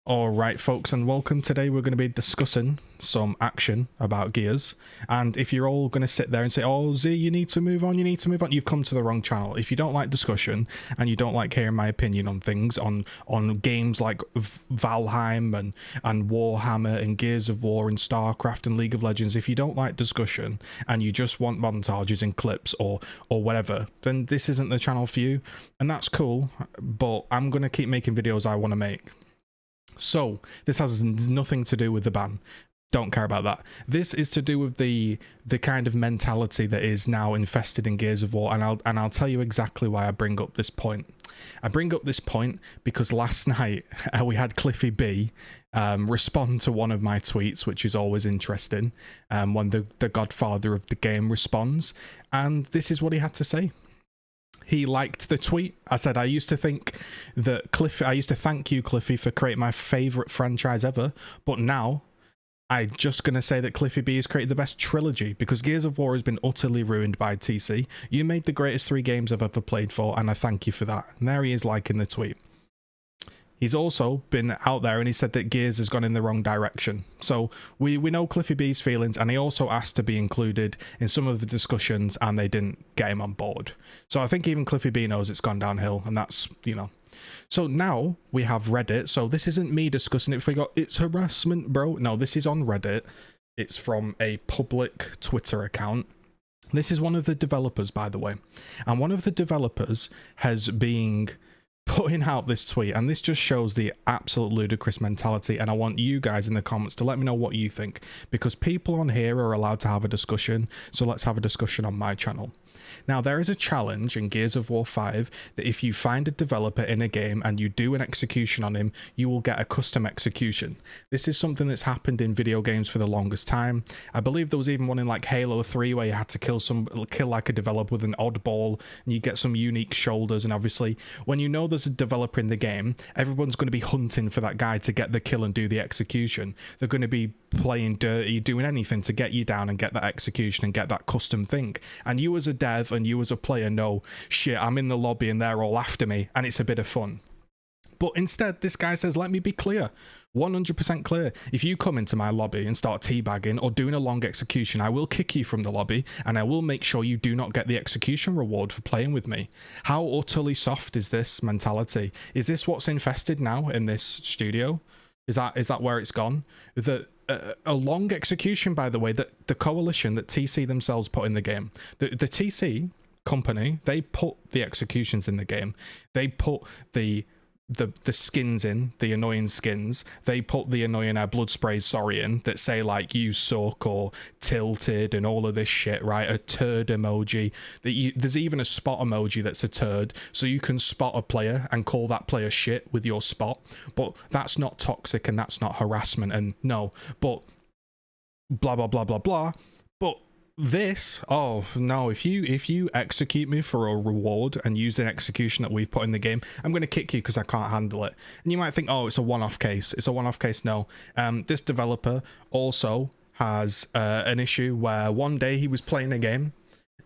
All right, folks, and welcome. Today we're going to be discussing some action about Gears. And if you're all going to sit there and say, oh, Z, you need to move on, you've come to the wrong channel. If you don't like discussion and you don't like hearing my opinion on things, on games like Valheim and Warhammer and Gears of War and StarCraft and League of Legends, if you don't like discussion and you just want montages and clips or whatever, then this isn't the channel for you. And that's cool, but I'm going to keep making videos I want to make. So this has nothing to do with the ban. Don't care about that. This is to do with the kind of mentality that is now infested in Gears of War, and I'll tell you exactly why I bring up this point. I bring up this point because last night we had Cliffy B respond to one of my tweets, which is always interesting when the godfather of the game responds, and this is what he had to say. He liked the tweet. I said, I used to thank you, Cliffy, for creating my favorite franchise ever. But now I'm just going to say that Cliffy B has created the best trilogy because Gears of War has been utterly ruined by TC. You made the greatest 3 games I've ever played for, and I thank you for that. And there he is liking the tweet. He's also been out there and he said that Gears has gone in the wrong direction. So we know Cliffy B's feelings, and he also asked to be included in some of the discussions and they didn't get him on board. So I think even Cliffy B knows it's gone downhill, and that's, you know. So now we have Reddit. So this isn't me discussing it. It's harassment, bro. No, this is on Reddit. It's from a public Twitter account. This is one of the developers, by the way. And one of the developers has been putting out this tweet, and this just shows the absolute ludicrous mentality, and I want you guys in the comments to let me know what you think, because people on here are allowed to have a discussion, so let's have a discussion on my channel. Now, there is a challenge in Gears of War 5 that if you find a developer in a game and you do an execution on him, you will get a custom execution. This is something that's happened in video games for the longest time. I believe there was even one in like Halo 3 where you had to kill like a developer with an oddball and you get some unique shoulders, and obviously when you know there's a developer in the game, everyone's going to be hunting for that guy to get the kill and do the execution. They're going to be playing dirty, doing anything to get you down and get that execution and get that custom thing. And you as a dev and you as a player know, shit, I'm in the lobby and they're all after me, and it's a bit of fun. But instead, this guy says, let me be clear, 100% clear. If you come into my lobby and start teabagging or doing a long execution, I will kick you from the lobby, and I will make sure you do not get the execution reward for playing with me. How utterly soft is this mentality? Is this what's infested now in this studio? Is that where it's gone? A long execution, by the way, that the coalition that TC themselves put in the game. The TC company, they put the executions in the game. They put the skins in, the annoying skins. They put the annoying blood sprays, in, that say like you suck or tilted and all of this shit, right? A turd emoji. There's even a spot emoji that's a turd, so you can spot a player and call that player shit with your spot. But that's not toxic and that's not harassment, and no, but blah blah blah blah blah. But this, oh no, if you execute me for a reward and use an execution that we've put in the game, I'm going to kick you because I can't handle it. And you might think, oh, it's a one-off case. It's a one-off case. No, this developer also has an issue where one day he was playing a game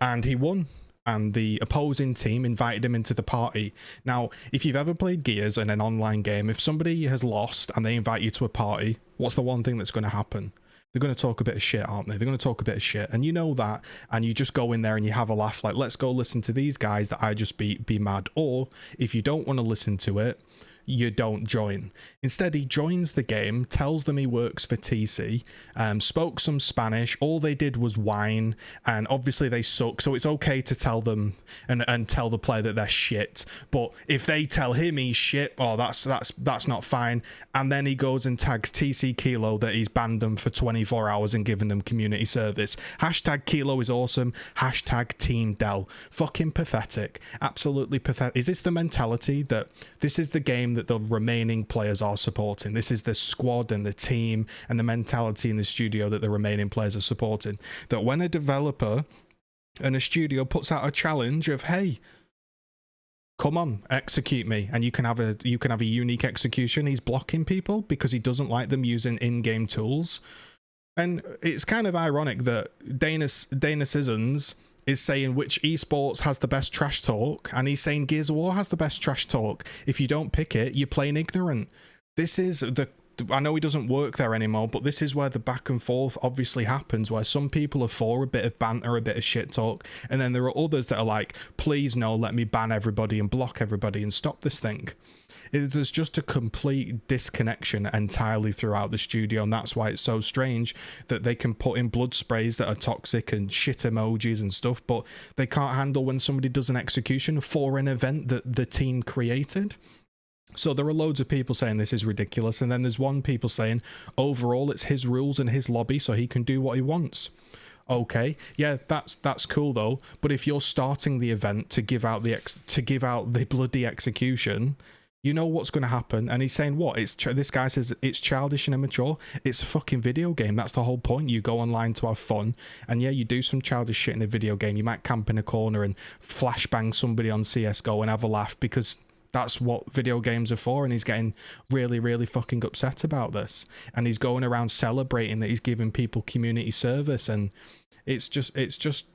and he won, and the opposing team invited him into the party. Now, if you've ever played Gears in an online game, if somebody has lost and they invite you to a party, what's the one thing that's going to happen? They're going to talk a bit of shit, aren't they? They're going to talk a bit of shit. And you know that, and you just go in there and you have a laugh, like, let's go listen to these guys that I just be mad. Or if you don't want to listen to it, you don't join. Instead, he joins the game, tells them he works for TC, spoke some Spanish. All they did was whine, and obviously they suck, so it's okay to tell them and tell the player that they're shit. But if they tell him he's shit, oh, that's not fine. And then he goes and tags TC Kilo that he's banned them for 24 hours and given them community service. Hashtag Kilo is awesome. Hashtag Team Dell. Fucking pathetic. Absolutely pathetic. Is this the mentality that this is the game that the remaining players are supporting? This is the squad and the team and the mentality in the studio that the remaining players are supporting. That when a developer and a studio puts out a challenge of, hey, come on, execute me, and you can have a unique execution, he's blocking people because he doesn't like them using in-game tools. And it's kind of ironic that Dana Sissons is saying which esports has the best trash talk, and he's saying Gears of War has the best trash talk. If you don't pick it, you're playing ignorant. this is the, I know he doesn't work there anymore, but this is where the back and forth obviously happens, where some people are for a bit of banter, a bit of shit talk, and then there are others that are like, please no, let me ban everybody and block everybody and stop this thing. There's just a complete disconnection entirely throughout the studio, and that's why it's so strange that they can put in blood sprays that are toxic and shit emojis and stuff, but they can't handle when somebody does an execution for an event that the team created. So there are loads of people saying this is ridiculous, and then there's one people saying overall it's his rules and his lobby, so he can do what he wants. Okay, yeah, that's cool though, but if you're starting the event to give out the bloody execution, you know what's going to happen. And he's saying what? This guy says it's childish and immature. It's a fucking video game. That's the whole point. You go online to have fun, and yeah, you do some childish shit in a video game. You might camp in a corner and flashbang somebody on CSGO and have a laugh, because that's what video games are for. And he's getting really, really fucking upset about this, and he's going around celebrating that he's giving people community service, and it's just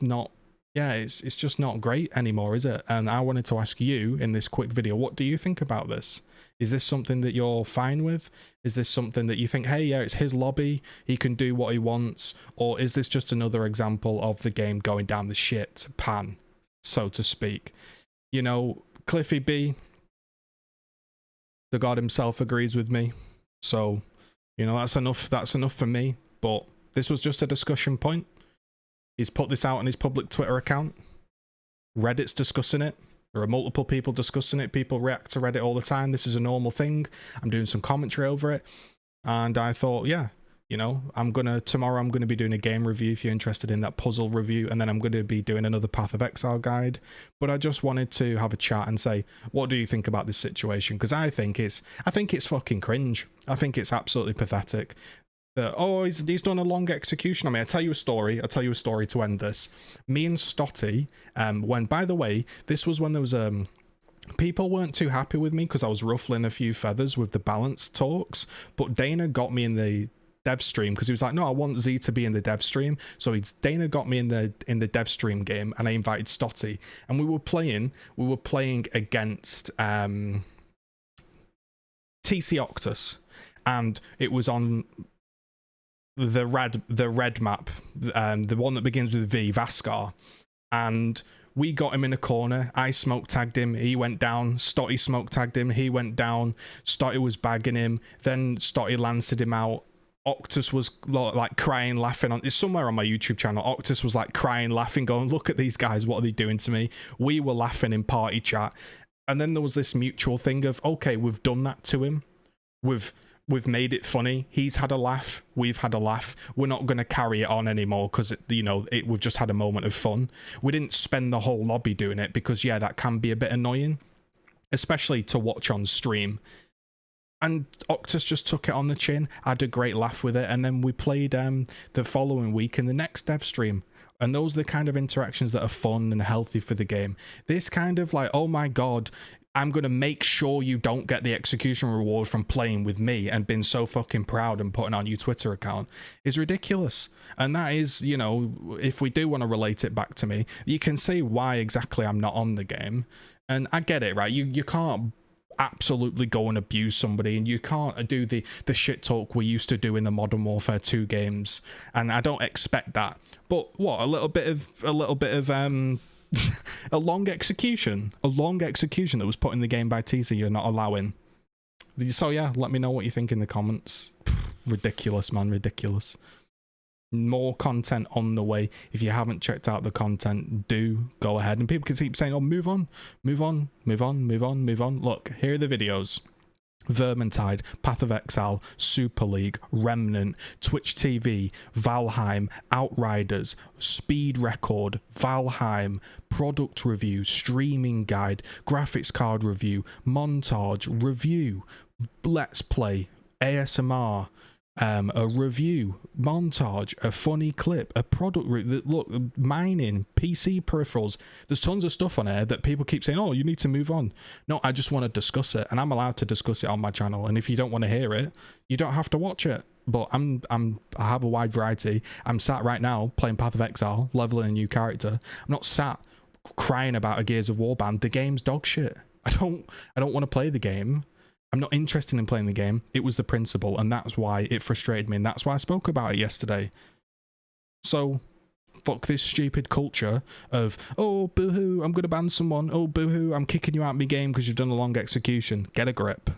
not, yeah, it's just not great anymore, is it? And I wanted to ask you in this quick video, what do you think about this? Is this something that you're fine with? Is this something that you think, hey, yeah, it's his lobby, he can do what he wants? Or is this just another example of the game going down the shit pan, so to speak? You know, Cliffy B, the god himself, agrees with me. So, you know, that's enough for me. But this was just a discussion point. He's put this out on his public Twitter account. Reddit's discussing it. There are multiple people discussing it. People react to Reddit all the time. This is a normal thing. I'm doing some commentary over it. And I thought, yeah, you know, tomorrow I'm going to be doing a game review if you're interested in that puzzle review. And then I'm going to be doing another Path of Exile guide. But I just wanted to have a chat and say, what do you think about this situation? Because I think it's fucking cringe. I think it's absolutely pathetic. Oh, he's done a long execution on me. I'll tell you a story to end this. Me and Stotty, when, by the way, this was when there was people weren't too happy with me because I was ruffling a few feathers with the balance talks, but Dana got me in the dev stream because he was like, no, I want Z to be in the dev stream. So Dana got me in the dev stream game, and I invited Stotty, and we were playing against TC Octus, and it was on the red map, the one that begins with V, Vaskar, and we got him in a corner. I smoke tagged him, he went down. Stotty smoke tagged him, he went down. Stotty was bagging him, then Stotty lanced him out. Octus was like crying, laughing. It's somewhere on my YouTube channel. Octus was like crying, laughing, going, look at these guys, what are they doing to me? We were laughing in party chat, and then there was this mutual thing of, okay, we've done that to him, we've made it funny, he's had a laugh, we've had a laugh, we're not going to carry it on anymore because, you know, we've just had a moment of fun. We didn't spend the whole lobby doing it because, yeah, that can be a bit annoying, especially to watch on stream. And Octus just took it on the chin, had a great laugh with it, and then we played the following week in the next dev stream. And those are the kind of interactions that are fun and healthy for the game. This kind of like, oh my god, I'm going to make sure you don't get the execution reward from playing with me and being so fucking proud and putting on your Twitter account is ridiculous. And that is, you know, if we do want to relate it back to me, you can see why exactly I'm not on the game. And I get it, right? You can't absolutely go and abuse somebody, and you can't do the shit talk we used to do in the Modern Warfare 2 games. And I don't expect that. But what, a little bit of a long execution that was put in the game by TC you're not allowing. So yeah, let me know what you think in the comments. Ridiculous, man, ridiculous. More content on the way. If you haven't checked out the content, do go ahead. And people can keep saying, oh, move on. Look, here are the videos. Vermintide, Path of Exile, Super League, Remnant, Twitch TV, Valheim, Outriders, Speed Record, Valheim, Product Review, Streaming Guide, Graphics Card Review, Montage, Review, Let's Play, ASMR, a review, montage, a funny clip, a product look, mining, PC peripherals. There's tons of stuff on here that people keep saying, oh, you need to move on. No, I just want to discuss it, and I'm allowed to discuss it on my channel. And if you don't want to hear it, you don't have to watch it. But I have a wide variety. I'm sat right now playing Path of Exile, leveling a new character. I'm not sat crying about a Gears of War ban. The game's dog shit. I don't want to play the game. I'm not interested in playing the game. It was the principle, and that's why it frustrated me, and that's why I spoke about it yesterday. So fuck this stupid culture of, oh, boohoo, I'm going to ban someone. Oh, boohoo, I'm kicking you out of my game because you've done a long execution. Get a grip.